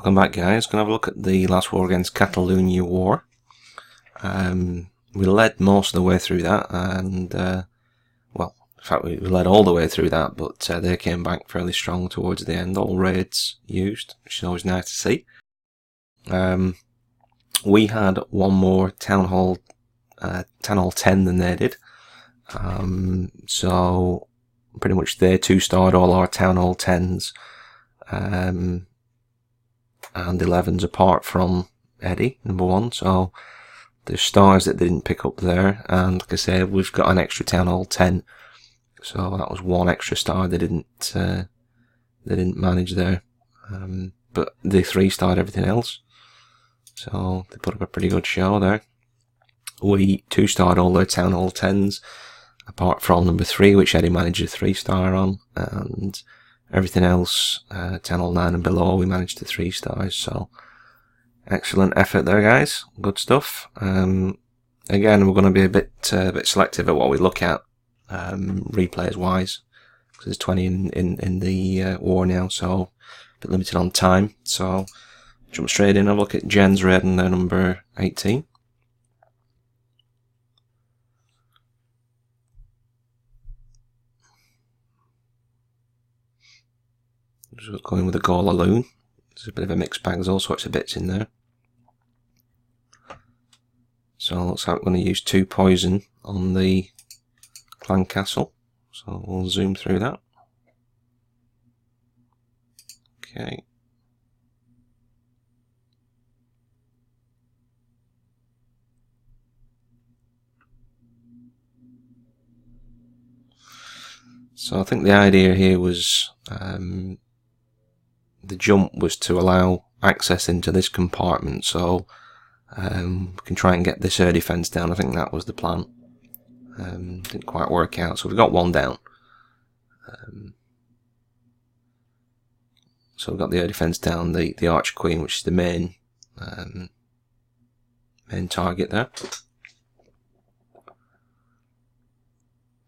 Welcome back, guys. Gonna have a look at the last war against Catalunya war. We led most of the way through that, and well, in fact, we led all the way through that, but they came back fairly strong towards the end. All raids used, which is always nice to see. We had one more town hall 10 than they did, so pretty much they 2-starred all our town hall 10s. And 11s apart from Eddie, number 1, so there's stars that they didn't pick up there, and like I say, we've got an extra town hall 10, so that was one extra star they didn't manage there, but they 3-starred everything else, so they put up a pretty good show there. We 2-starred all their town hall 10s apart from number 3, which Eddie managed a 3-star on, and everything else, town hall 9 and below, we managed to 3 stars, so excellent effort there, guys. Good stuff. Again, we're going to be a bit selective at what we look at, replays wise, because there's 20 in the war now, so a bit limited on time. So jump straight in and look at Jen's raid and their number 18. Just going with a Gawler Loon. There's a bit of a mixed bag, there's all sorts of bits in there. So it looks like we're going to use 2 poison on the clan castle. So we'll zoom through that. Okay. So I think the idea here was the jump was to allow access into this compartment, so we can try and get this air defense down. I think that was the plan. Didn't quite work out, so we've got 1 down. So we've got the air defense down, the Archer Queen, which is the main target there.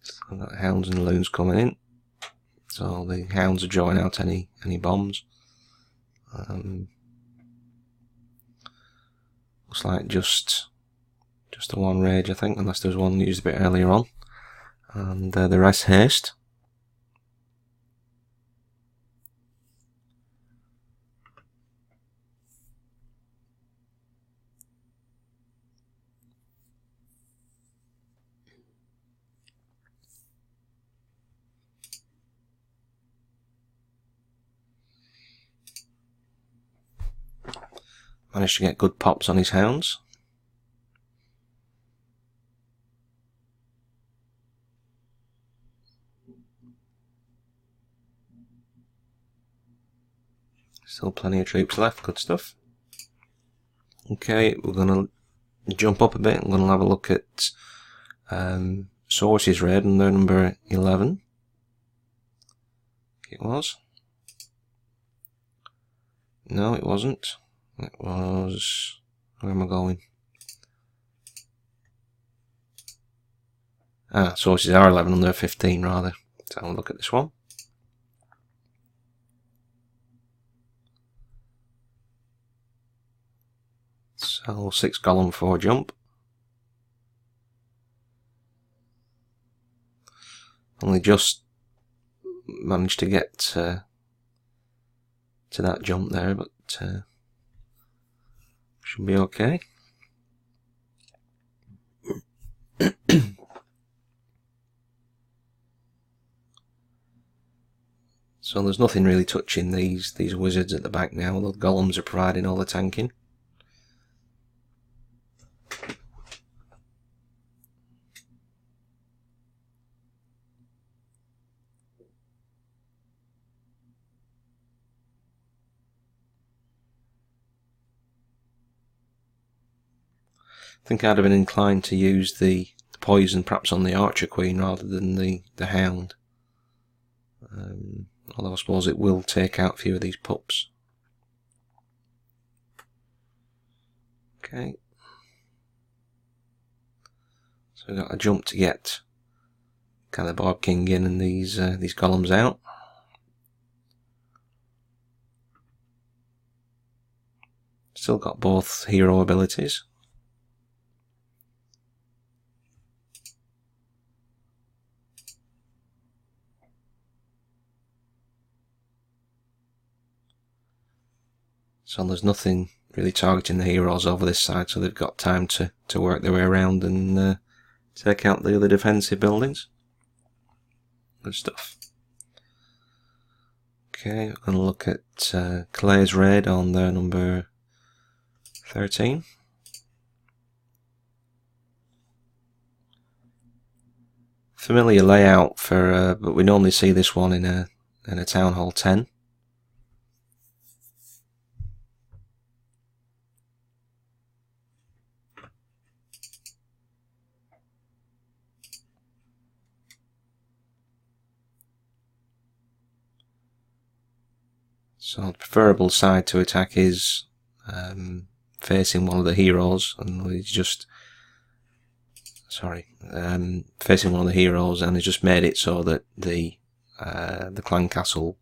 So we've got hounds and loons coming in, so the hounds are drawing out any bombs. Looks like just the 1 rage, I think, unless there was one used a bit earlier on, and the rest haste. Managed to get good pops on his hounds. Still plenty of troops left, good stuff. Okay, we're going to jump up a bit. I'm going to have a look at Source's raid and their number 11. It was. No, it wasn't. It was... where am I going? Sources are 11 and they're 15 rather. So I'll look at this one. So 6 column 4 jump. Only just managed to get to that jump there, but should be okay. So there's nothing really touching these wizards at the back now, although the golems are providing all the tanking. I think I'd have been inclined to use the poison perhaps on the Archer Queen rather than the hound. Although I suppose it will take out a few of these pups. Okay. So we've got a jump to get kind of Barb King in and these golems out. Still got both hero abilities. So there's nothing really targeting the heroes over this side, so they've got time to work their way around and take out the other defensive buildings. Good stuff. Okay, we're going to look at Clay's raid on their number 13. Familiar layout for, but we normally see this one in a Town Hall 10. So the preferable side to attack is facing one of the heroes, and he's just facing one of the heroes, and he's just made it so that the clan castle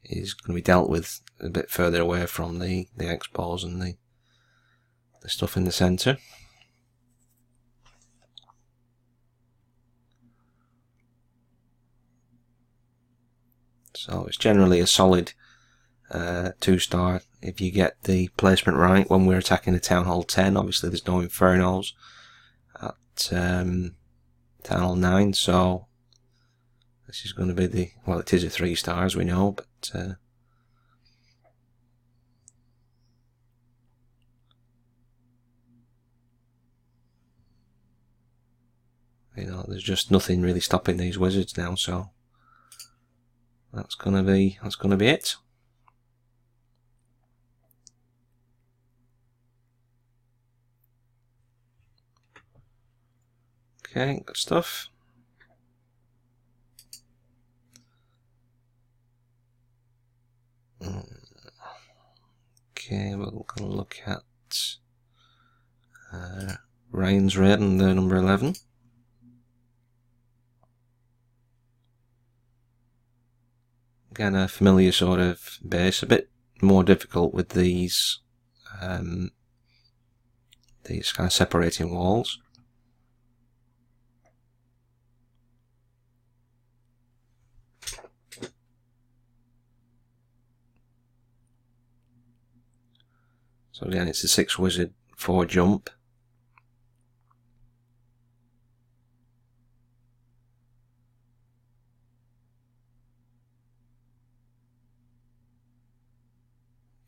is going to be dealt with a bit further away from the expos and the stuff in the centre. So it's generally a solid 2-star if you get the placement right. When we're attacking the Town Hall 10, obviously there's no Infernos at Town Hall 9, so this is going to be well, it is a 3-star as we know, but you know, there's just nothing really stopping these wizards now, so that's gonna be it. Okay, good stuff. Okay, we're going to look at Ryan's raid and the number 11. Again, a familiar sort of base, a bit more difficult with these kind of separating walls. So again, it's a 6 wizard 4 jump.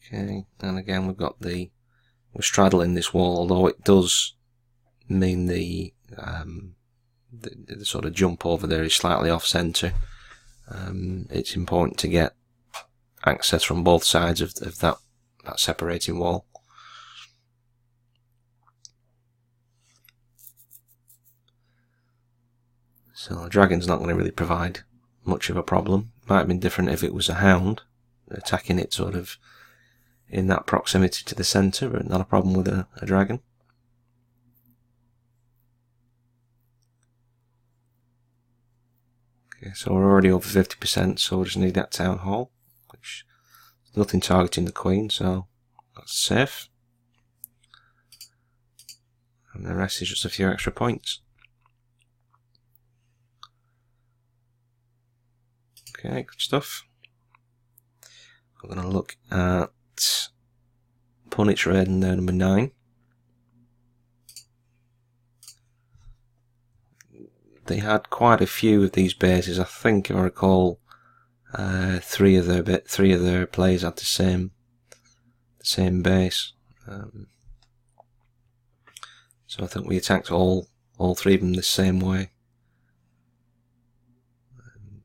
Okay, and again we've got we're straddling this wall, although it does mean the sort of jump over there is slightly off centre. It's important to get access from both sides of that separating wall. So the dragon's not going to really provide much of a problem. Might have been different if it was a hound, attacking it sort of in that proximity to the centre, but not a problem with a dragon. Okay, so we're already over 50%, so we just need that Town Hall, which is nothing targeting the Queen, so that's safe. And the rest is just a few extra points. Okay, good stuff. We're going to look at Punnet's raid and number 9. They had quite a few of these bases. I think, if I recall, 3 of their players had the same base. So I think we attacked all 3 of them the same way.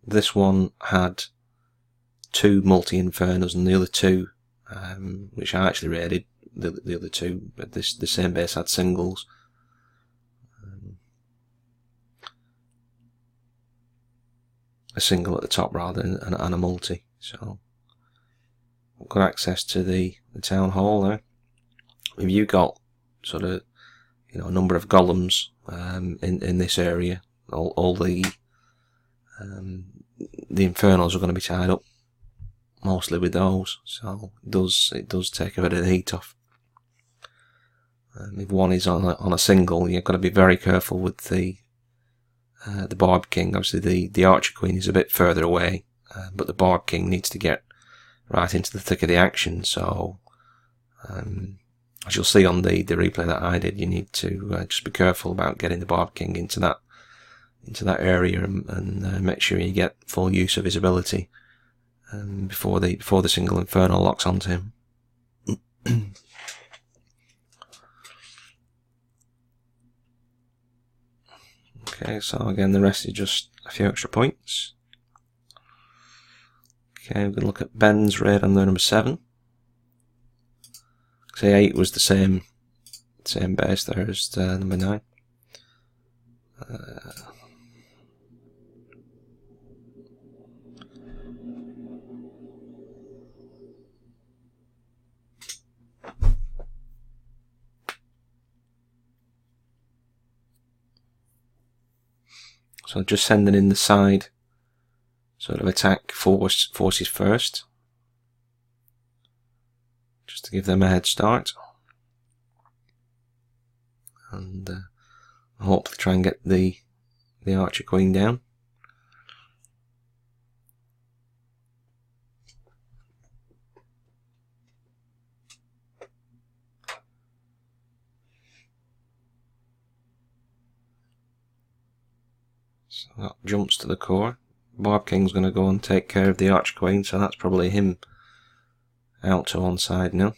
This one had 2 multi-infernos, and the other 2, which I actually raided, the other 2, but the same base had singles. A single at the top rather and a multi. So we've got access to the Town Hall there. If you got sort of, you know, a number of golems in this area, all the infernos are going to be tied up mostly with those, so it does take a bit of the heat off. If one is on a single, you've got to be very careful with the Barb King. Obviously, the Archer Queen is a bit further away, but the Barb King needs to get right into the thick of the action. So, as you'll see on the replay that I did, you need to just be careful about getting the Barb King into that area and make sure you get full use of his ability before the single Infernal locks onto him. Okay, so again, the rest is just a few extra points. Okay, we're going to look at Ben's raid on the number 7. Say 8 was the same base there as number 9. So just sending in the side sort of attack forces first, just to give them a head start, and hopefully try and get the Archer Queen down. So that jumps to the core. Barb King's going to go and take care of the Archer Queen, so that's probably him out to one side now.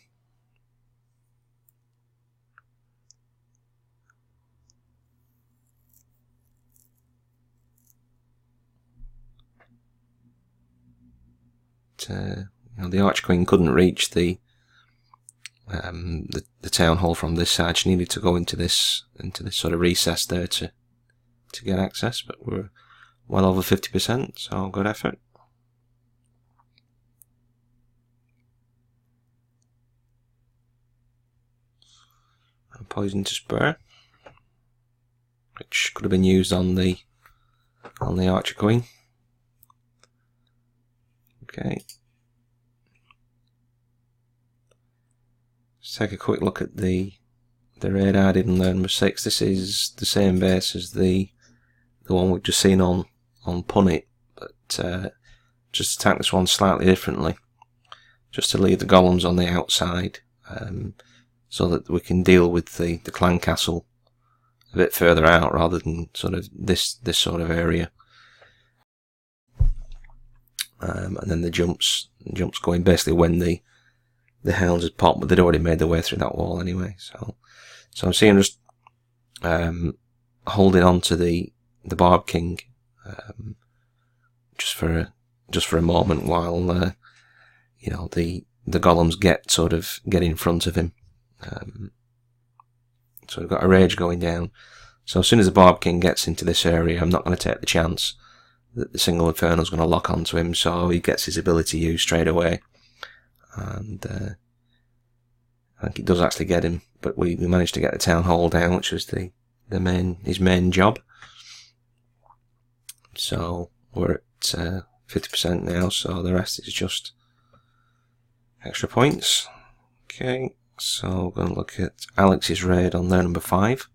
You know, the Archer Queen couldn't reach the town hall from this side. She needed to go into this sort of recess there to get access, but we're well over 50%, so good effort. And poison to spur, which could have been used on the Archer Queen. Okay. Let's take a quick look at the raid I did in number 6. This is the same base as the one we've just seen on Punit, but just attack this one slightly differently, just to leave the golems on the outside, so that we can deal with the clan castle a bit further out rather than sort of this sort of area. And then the jumps going basically when the hounds had popped, but they'd already made their way through that wall anyway. So I'm seeing just holding on to the Barb King just for a moment while you know, the golems get in front of him. So we've got a rage going down. So as soon as the Barb King gets into this area, I'm not going to take the chance that the single Inferno is going to lock onto him, so he gets his ability used straight away. And I think it does actually get him, but we managed to get the town hall down, which was his main job. So we're at 50% now, so the rest is just extra points. Okay, so we're going to look at Alex's raid on their number 5.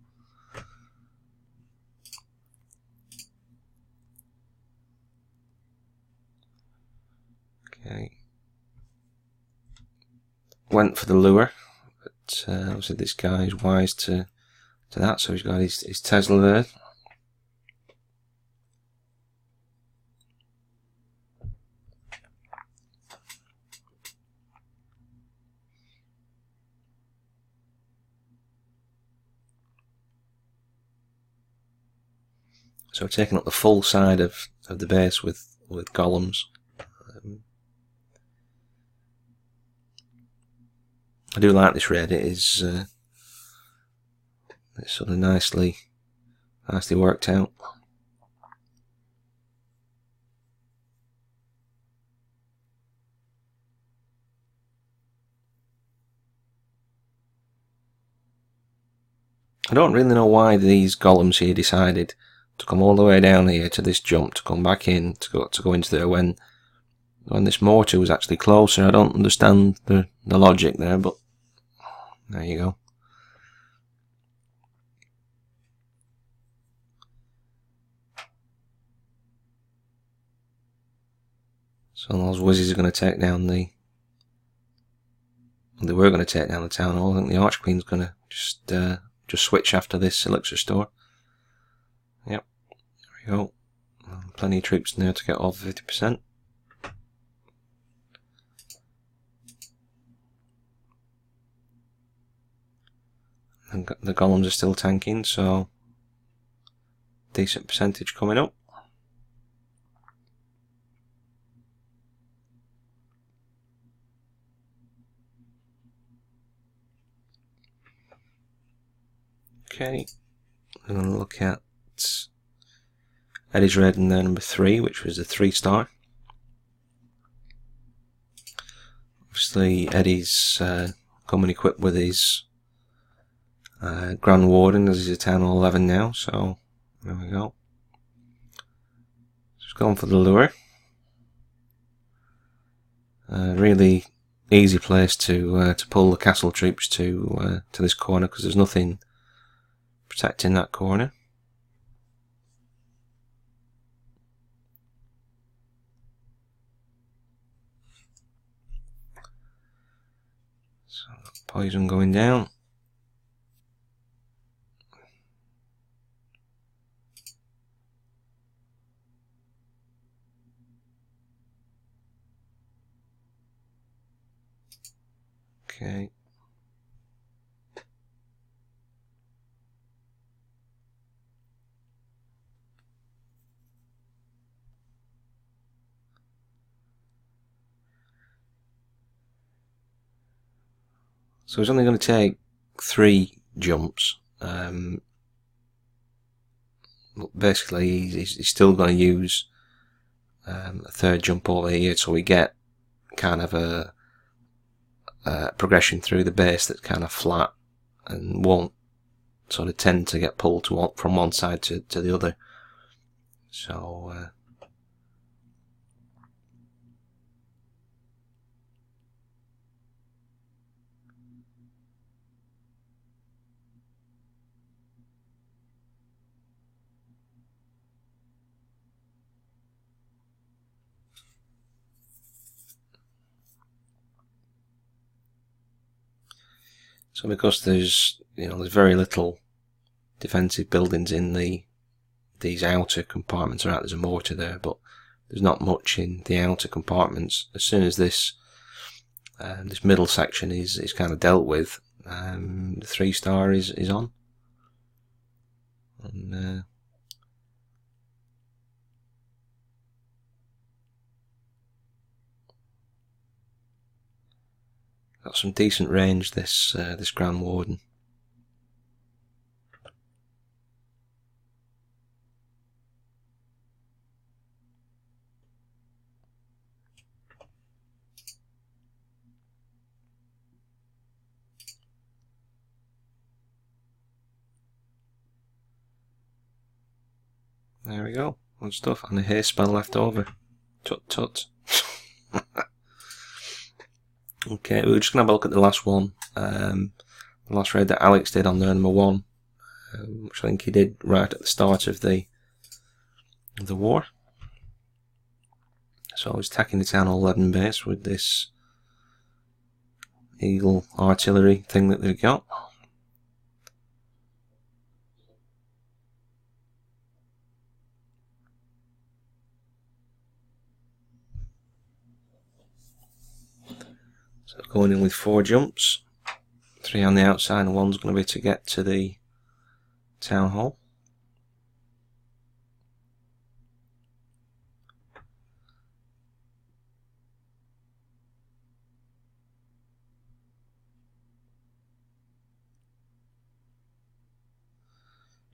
Okay. Went for the lure, but obviously this guy is wise to that, so he's got his Tesla there. So we're taking up the full side of the base with golems. I do like this raid. It is it's sort of nicely worked out. I don't really know why these golems here decided to come all the way down here to this jump, to come back in, to go into there when this mortar was actually closer. I don't understand the logic there, but there you go. So those whizzes are going to take down the... They were going to take down the town hall. I think the Arch Queen's going to just switch after this elixir store. Yep, there we go. Plenty of troops in there to get over 50%. And the golems are still tanking, so decent percentage coming up. Okay, we're going to look at Eddie's raid in there, number 3, which was a 3-star. Obviously, Eddie's coming equipped with his Grand Warden, as he's a Town Hall 11 now, so there we go. Just going for the lure. Really easy place to pull the castle troops to this corner, because there's nothing protecting that corner. So poison going down. Okay. So it's only going to take 3 jumps. Basically, he's still going to use a 3rd jump over here, so we get kind of a progression through the base that's kind of flat and won't sort of tend to get pulled from one side to the other. So So because there's very little defensive buildings in these outer compartments. Right, there's a mortar there, but there's not much in the outer compartments. As soon as this middle section is kind of dealt with, the 3-star is on. And got some decent range, this Grand Warden. There we go, good stuff, and a hair spell left over. Tut tut. Okay, we're just going to have a look at the last one. The last raid that Alex did on there, number 1, which I think he did right at the start of the war. So I was attacking the Town Hall 11 base with this Eagle artillery thing that they've got. So going in with 4 jumps, 3 on the outside and 1's going to be to get to the Town Hall.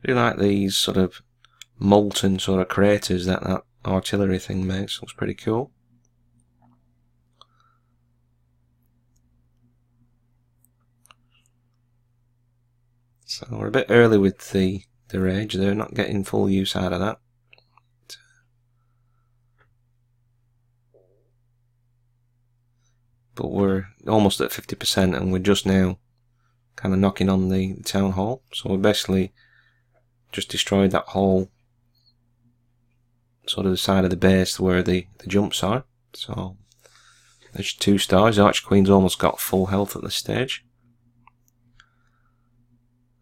I really like these sort of molten sort of craters that artillery thing makes. Looks pretty cool. So we're a bit early with the rage. They're not getting full use out of that. But we're almost at 50% and we're just now kind of knocking on the Town Hall. So we basically just destroyed that whole sort of the side of the base where the jumps are. So there's 2 stars. Arch Queen's almost got full health at this stage.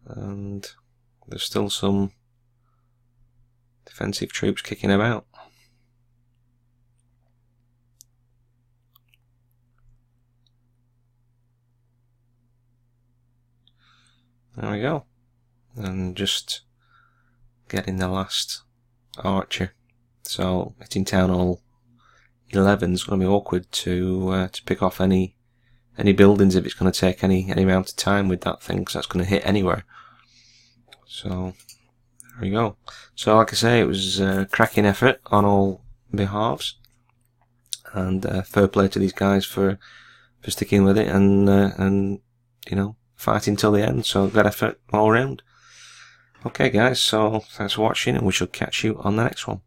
And there's still some defensive troops kicking about. There we go. And just getting the last archer. So hitting Town Hall 11 is going to be awkward to pick off any buildings if it's going to take any amount of time with that thing, because that's going to hit anywhere. So there we go. So like I say, it was a cracking effort on all behalves, and fair play to these guys for sticking with it and you know, fighting till the end. So good effort all round. Okay guys, so thanks for watching, and we shall catch you on the next one.